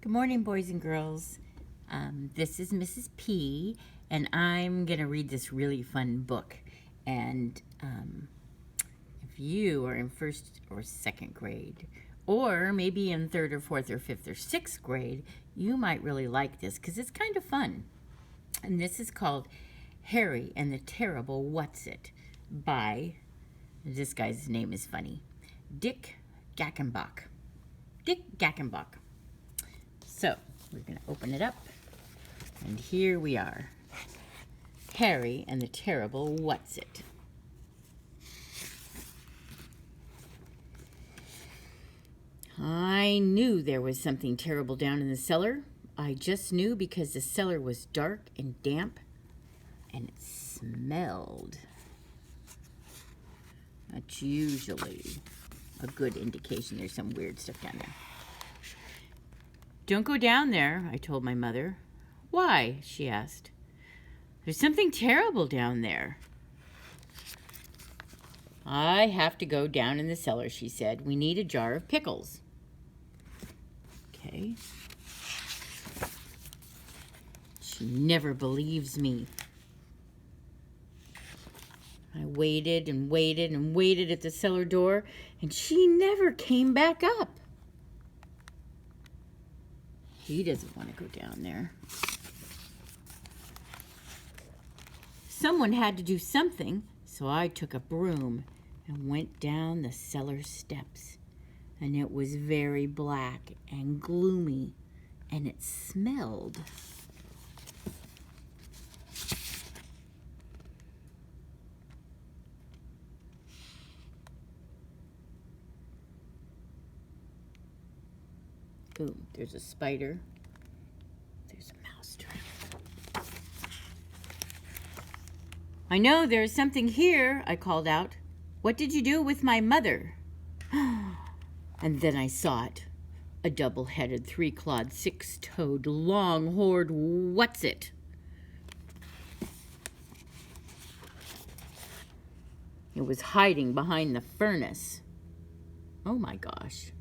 Good morning, boys and girls. This is Mrs. P, and I'm going to read this really fun book. And if you are in first or second grade, or maybe in third or fourth or fifth or sixth grade, you might really like this because it's kind of fun. And this is called Harry and the Terrible Whatzit by, this guy's name is funny, Dick Gackenbach. Dick Gackenbach. So, we're going to open it up, and here we are. Harry and the Terrible Whatzit. I knew there was something terrible down in the cellar. I just knew because the cellar was dark and damp, and it smelled. That's usually a good indication there's some weird stuff down there. "Don't go down there," I told my mother. "Why?" she asked. "There's something terrible down there." "I have to go down in the cellar," she said. "We need a jar of pickles." Okay. She never believes me. I waited and waited and waited at the cellar door, and she never came back up. He doesn't want to go down there. Someone had to do something, so I took a broom and went down the cellar steps. And it was very black and gloomy, and it smelled. Ooh, there's a spider. There's a mousetrap. "I know there's something here," I called out. "What did you do with my mother?" And then I saw it. A double-headed, three-clawed, six-toed, long-horned Whatzit. It was hiding behind the furnace. Oh my gosh.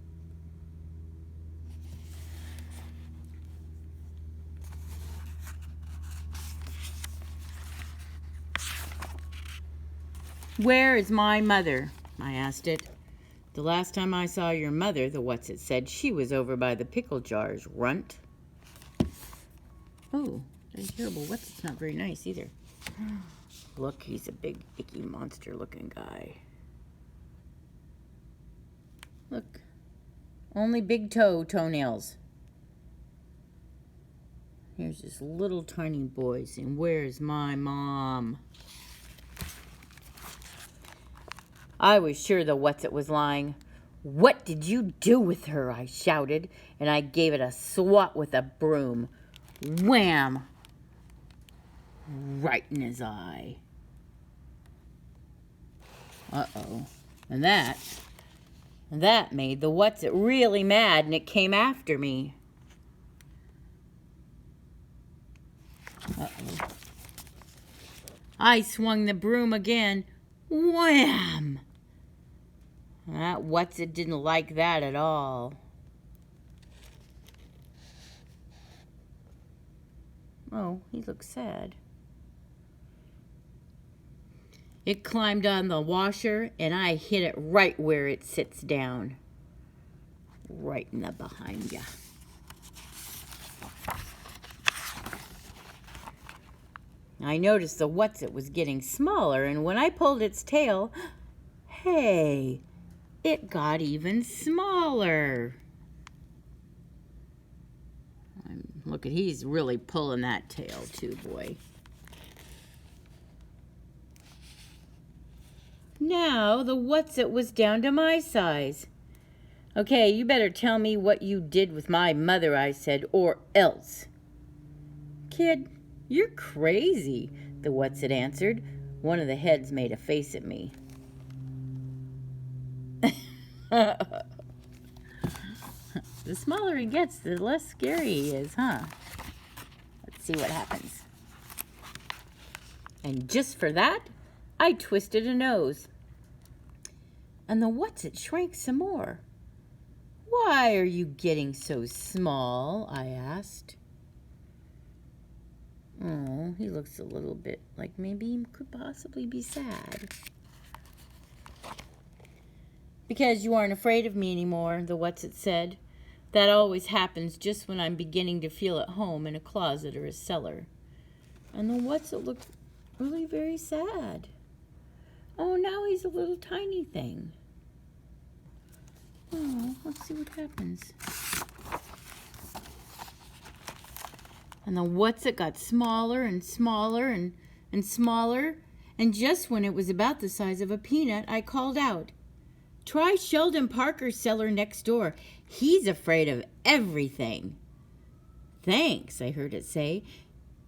"Where is my mother?" I asked it. "The last time I saw your mother," the Whatzit said, "she was over by the pickle jars, runt." Oh, that Terrible Whatzit's not very nice either. Look, he's a big, icky, monster-looking guy. Look, only big toenails. Here's this little tiny boy saying, "Where's my mom?" I was sure the Whatzit was lying. "What did you do with her?" I shouted, and I gave it a swat with a broom. Wham! Right in his eye. Uh-oh. And that made the Whatzit really mad, and it came after me. Uh-oh. I swung the broom again. Wham! That Whatzit didn't like that at all. Oh, he looks sad. It climbed on the washer, and I hit it right where it sits down. Right in the behind ya. I noticed the Whatzit was getting smaller, and when I pulled its tail, hey, it got even smaller. Look at, he's really pulling that tail too, boy. Now the Whatzit was down to my size. "Okay, you better tell me what you did with my mother," I said, "or else." "Kid, you're crazy," the Whatzit answered. One of the heads made a face at me. The smaller he gets, the less scary he is, huh? Let's see what happens. And just for that, I twisted a nose. And the Whatzit shrank some more. "Why are you getting so small?" I asked. Oh, he looks a little bit like maybe he could possibly be sad. "Because you aren't afraid of me anymore," the Whatzit said. "That always happens just when I'm beginning to feel at home in a closet or a cellar." And the Whatzit looked really very sad. Oh, now he's a little tiny thing. Oh, let's see what happens. And the Whatzit got smaller and smaller and smaller. And just when it was about the size of a peanut, I called out, "Try Sheldon Parker's cellar next door. He's afraid of everything." "Thanks," I heard it say.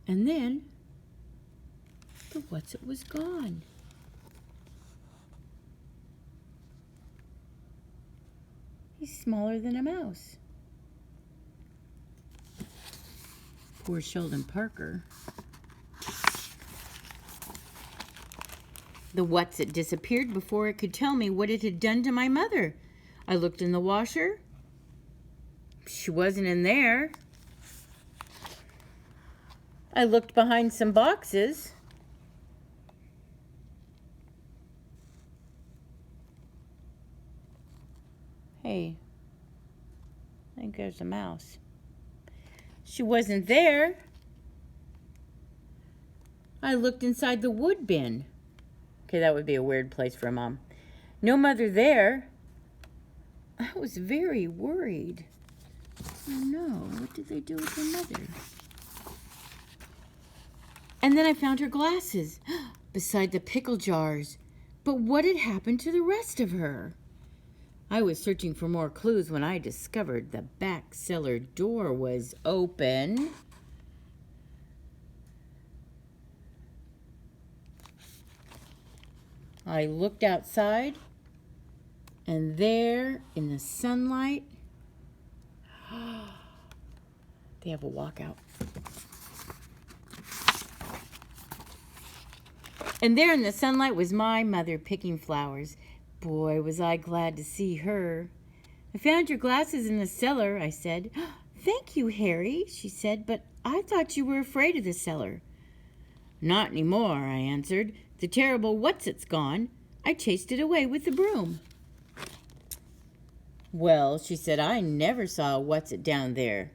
And then the Whatzit was gone. He's smaller than a mouse. Poor Sheldon Parker. The Whatzit disappeared before it could tell me what it had done to my mother. I looked in the washer. She wasn't in there. I looked behind some boxes. Hey, I think there's a mouse. She wasn't there. I looked inside the wood bin. Okay, that would be a weird place for a mom. No mother there. I was very worried. Oh no, what did they do with her mother? And then I found her glasses beside the pickle jars. But what had happened to the rest of her? I was searching for more clues when I discovered the back cellar door was open. I looked outside, and there in the sunlight, they have a walkout. And there in the sunlight was my mother picking flowers. Boy, was I glad to see her. "I found your glasses in the cellar," I said. "Thank you, Harry," she said, "but I thought you were afraid of the cellar." "Not anymore," I answered. "The Terrible Whatzit's gone. I chased it away with the broom." "Well," she said, "I never saw a Whatzit down there."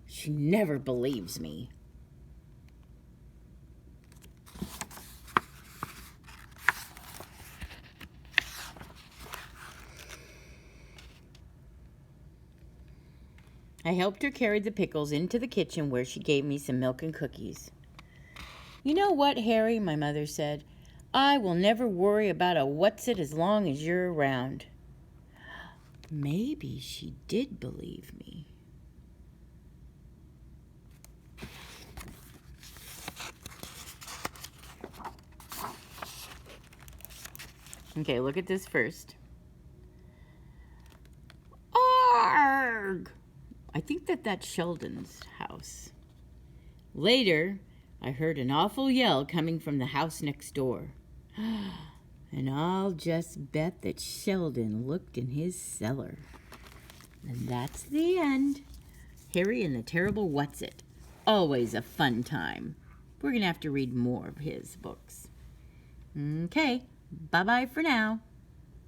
She never believes me. I helped her carry the pickles into the kitchen where she gave me some milk and cookies. "You know what, Harry," my mother said, "I will never worry about a Whatzit as long as you're around." Maybe she did believe me. Okay, look at this first. Arg! I think that's Sheldon's house. Later, I heard an awful yell coming from the house next door. And I'll just bet that Sheldon looked in his cellar. And that's the end. Harry and the Terrible Whatzit. Always a fun time. We're going to have to read more of his books. Okay, bye-bye for now.